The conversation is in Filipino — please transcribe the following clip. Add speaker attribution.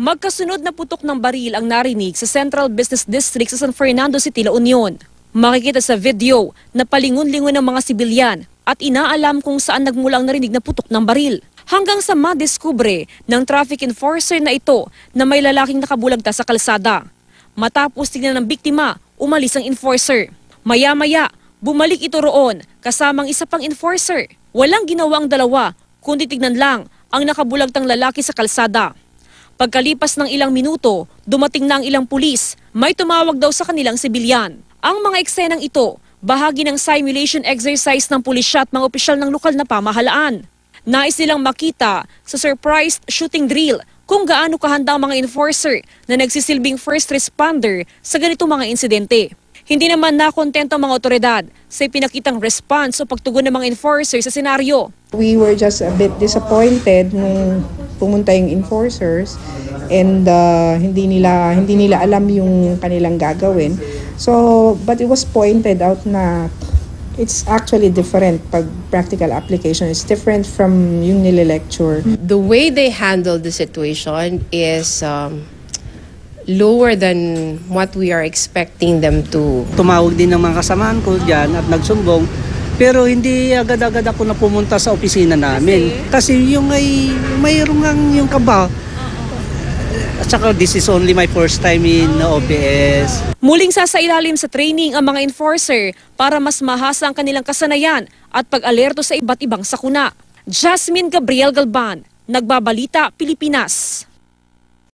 Speaker 1: Magkasunod na putok ng baril ang narinig sa Central Business District sa San Fernando City, La Union. Makikita sa video na palingon-lingon ng mga sibilyan at inaalam kung saan nagmula ang narinig na putok ng baril. Hanggang sa madiskubre ng traffic enforcer na ito na may lalaking nakabulagta sa kalsada. Matapos tingnan ng biktima, umalis ang enforcer. Maya-maya, bumalik ito roon kasamang isa pang enforcer. Walang ginawa ang dalawa, kundi tignan lang ang nakabulagtang lalaki sa kalsada. Pagkalipas ng ilang minuto, dumating na ang ilang pulis. May tumawag daw sa kanilang sibilyan. Ang mga eksenang ito, bahagi ng simulation exercise ng pulisya at mga opisyal ng lokal na pamahalaan. Nais nilang makita sa surprise shooting drill kung gaano kahanda ang mga enforcer na nagsisilbing first responder sa ganitong mga insidente. Hindi naman nakontento ang mga otoridad sa ipinakitang response o pagtugon ng mga enforcer sa senaryo.
Speaker 2: We were just a bit disappointed nung pumunta yung enforcers and hindi nila alam yung kanilang gagawin. So, but it was pointed out na it's actually different pag practical application. It's different from yung nile-lecture.
Speaker 3: The way they handled the situation is lower than what we are expecting them to.
Speaker 4: Tumawag din ng mga kasamahan ko dyan at nagsumbong. Pero hindi agad-agad ako na pumunta sa opisina namin. Kasi yung mayroong yung kaba. At saka this is only my first time in OPS.
Speaker 1: Muling sasailalim sa training ang mga enforcer para mas mahasa ang kanilang kasanayan at pag-alerto sa iba't ibang sakuna. Jasmine Gabriel Galban, Nagbabalita, Pilipinas.